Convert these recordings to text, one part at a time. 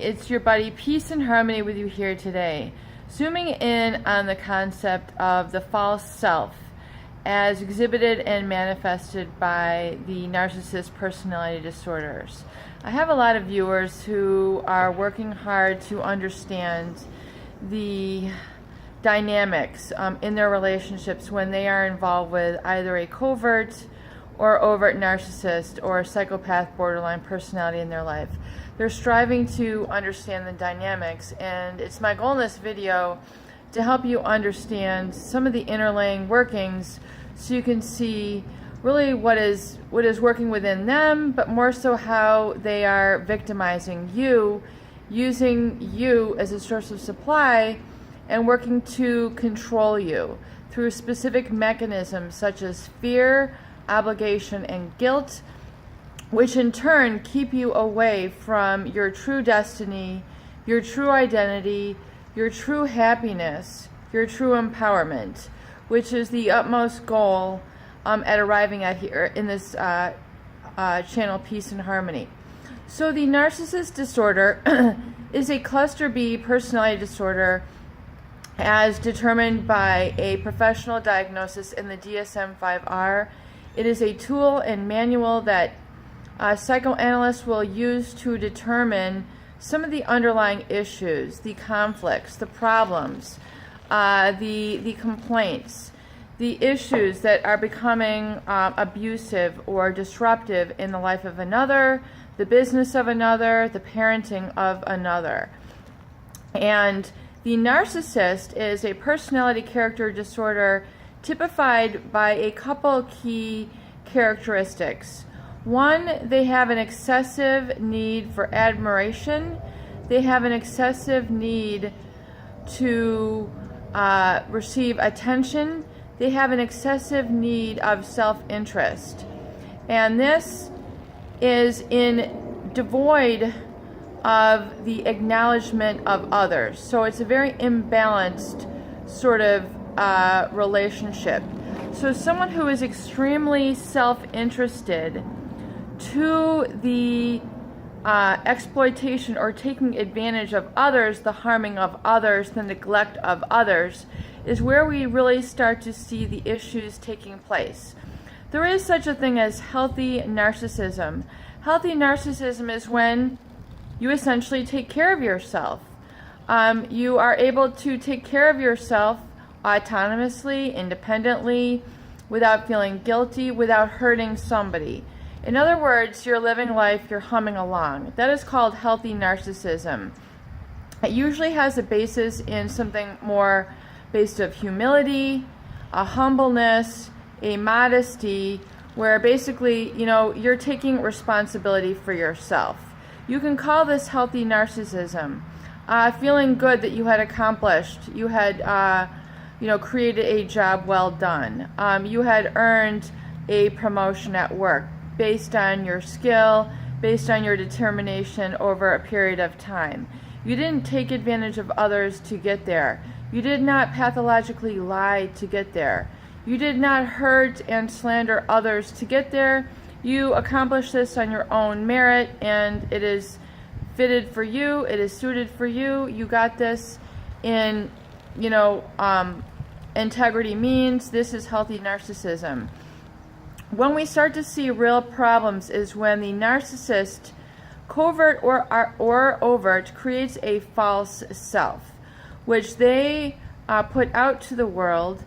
it's your buddy Peace and Harmony with you here today. Zooming in on the concept of the false self as exhibited and manifested by the narcissist personality disorders. I have a lot of viewers who are working hard to understand the dynamics in their relationships when they are involved with either a covert or overt narcissist or psychopath borderline personality in their life. They're striving to understand the dynamics, and it's my goal in this video to help you understand some of the interlaying workings so you can see really what is working within them, but more so how they are victimizing you, using you as a source of supply and working to control you through specific mechanisms such as fear, obligation, and guilt, which in turn keep you away from your true destiny, your true identity, your true happiness, your true empowerment, which is the utmost goal at arriving at here in this channel, Peace and Harmony. So the narcissist disorder is a cluster B personality disorder as determined by a professional diagnosis in the DSM-5R. It is a tool and manual that psychoanalysts will use to determine some of the underlying issues, the conflicts, the problems, the complaints, the issues that are becoming abusive or disruptive in the life of another, the business of another, the parenting of another. And the narcissist is a personality character disorder typified by a couple key characteristics. One, they have an excessive need for admiration. They have an excessive need to receive attention. They have an excessive need of self-interest. And this is devoid of the acknowledgement of others. So it's a very imbalanced sort of relationship. So someone who is extremely self-interested to the exploitation or taking advantage of others, the harming of others, the neglect of others, is where we really start to see the issues taking place. There is such a thing as healthy narcissism. Healthy narcissism is when you essentially take care of yourself. You are able to take care of yourself autonomously, independently, without feeling guilty, without hurting somebody. In other words, you're living life, you're humming along. That is called healthy narcissism. It usually has a basis in something more based of humility, a humbleness, a modesty, where basically, you're taking responsibility for yourself. You can call this healthy narcissism. Feeling good that you had accomplished, you had created a job well done. You had earned a promotion at work based on your skill, based on your determination over a period of time. You didn't take advantage of others to get there. You did not pathologically lie to get there. You did not hurt and slander others to get there. You accomplished this on your own merit, and it is fitted for you. It is suited for you. You got this in, integrity means. This is healthy narcissism. When we start to see real problems is when the narcissist, covert or overt, creates a false self, which they put out to the world,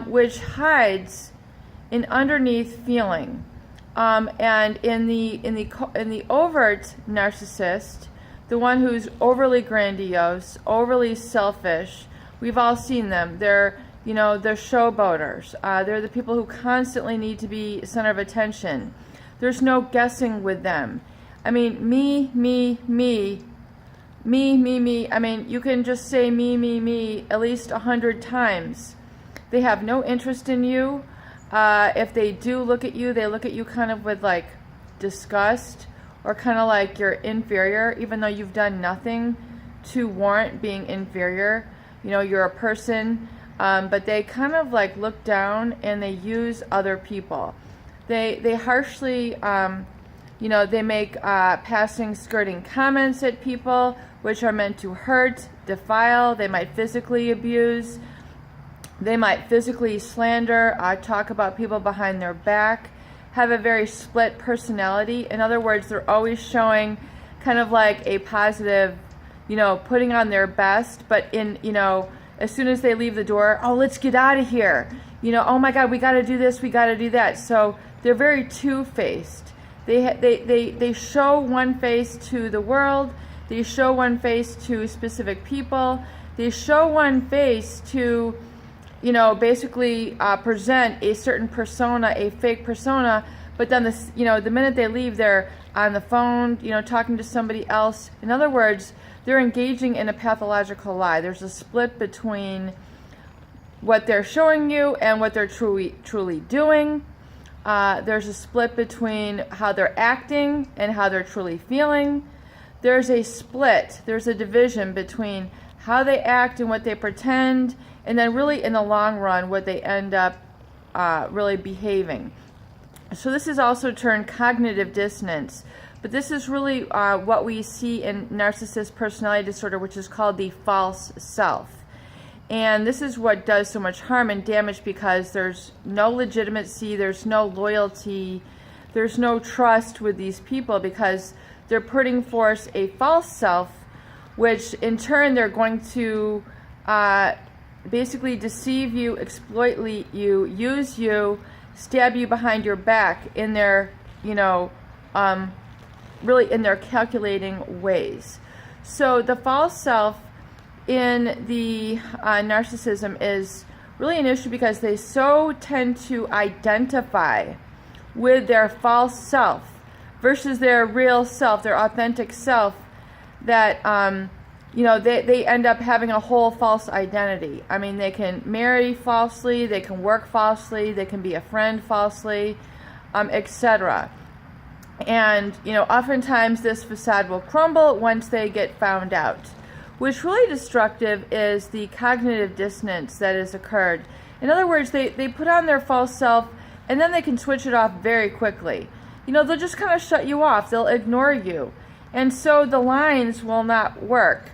which hides an underneath feeling. And in the overt narcissist, the one who's overly grandiose, overly selfish, we've all seen them. They're showboaters. They're the people who constantly need to be center of attention. There's no guessing with them. I mean, me. I mean, you can just say me at least 100 times. They have no interest in you. If they do look at you, they look at you kind of with like disgust or kind of like you're inferior, even though you've done nothing to warrant being inferior. You're a person, but they kind of like look down and they use other people. They harshly You know, they make passing, skirting comments at people, which are meant to hurt, defile. They might physically abuse. They might physically slander, talk about people behind their back, have a very split personality. In other words, they're always showing kind of like a positive, you know, putting on their best, but in, you know, as soon as they leave the door, oh, let's get out of here. You know, oh my God, we got to do this, we got to do that. So they're very two-faced. They show one face to the world. They show one face to specific people. They show one face to, you know, basically present a certain persona, a fake persona, but then this, you know, the minute they leave, they're on the phone, you know, talking to somebody else. In other words, they're engaging in a pathological lie. There's a split between what they're showing you and what they're truly doing. There's a split between how they're acting and how they're truly feeling. There's a split, there's a division between how they act and what they pretend, and then really in the long run what they end up really behaving. So this is also termed cognitive dissonance, but this is really what we see in narcissist personality disorder, which is called the false self. And this is what does so much harm and damage, because there's no legitimacy, there's no loyalty, there's no trust with these people, because they're putting forth a false self, which in turn they're going to basically deceive you, exploit you, use you, stab you behind your back in their, you know, really in their calculating ways. So the false self in the narcissism is really an issue, because they so tend to identify with their false self versus their real self, their authentic self, that you know, they end up having a whole false identity. I mean, they can marry falsely, they can work falsely, they can be a friend falsely, etc. And, you know, oftentimes this facade will crumble once they get found out. What's really destructive is the cognitive dissonance that has occurred. In other words, they put on their false self and then they can switch it off very quickly. You know, they'll just kind of shut you off. They'll ignore you. And so the lines will not work.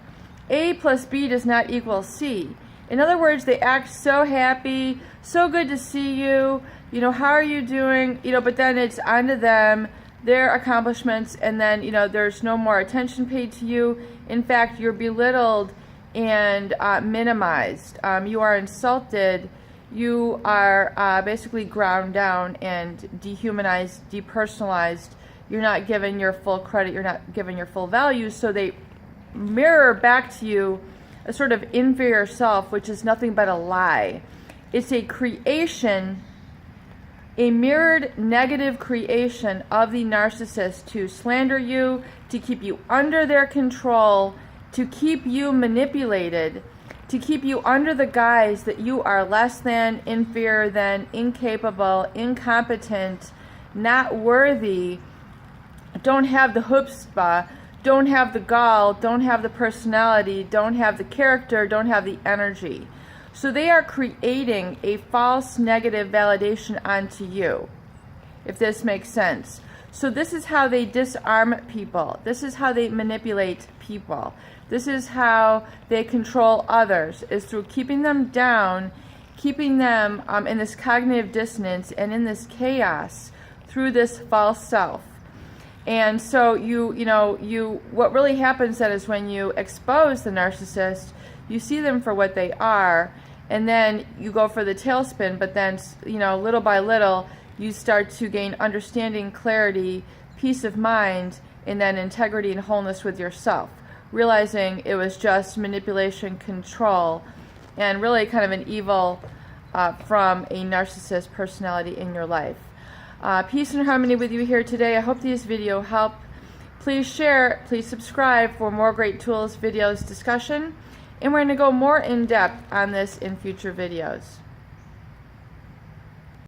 A plus B does not equal C. In other words, they act so happy, so good to see you, you know, how are you doing? You know, but then it's onto them, their accomplishments, and then, you know, there's no more attention paid to you. In fact, you're belittled and minimized. You are insulted. You are basically ground down and dehumanized, depersonalized. You're not given your full credit. You're not given your full value. So they mirror back to you a sort of inferior self, which is nothing but a lie. It's a creation, a mirrored negative creation of the narcissist to slander you, to keep you under their control, to keep you manipulated, to keep you under the guise that you are less than, inferior than, incapable, incompetent, not worthy, don't have the chutzpah, don't have the gall, don't have the personality, don't have the character, don't have the energy. So they are creating a false negative validation onto you, if this makes sense. So this is how they disarm people. This is how they manipulate people. This is how they control others, is through keeping them down, keeping them in this cognitive dissonance and in this chaos through this false self. And so what really happens then is when you expose the narcissist, you see them for what they are, and then you go for the tailspin, but then, you know, little by little, you start to gain understanding, clarity, peace of mind, and then integrity and wholeness with yourself, realizing it was just manipulation, control, and really kind of an evil from a narcissist personality in your life. Peace and harmony with you here today. I hope this video helped. Please share, please subscribe for more great tools, videos, discussion, and we're going to go more in depth on this in future videos.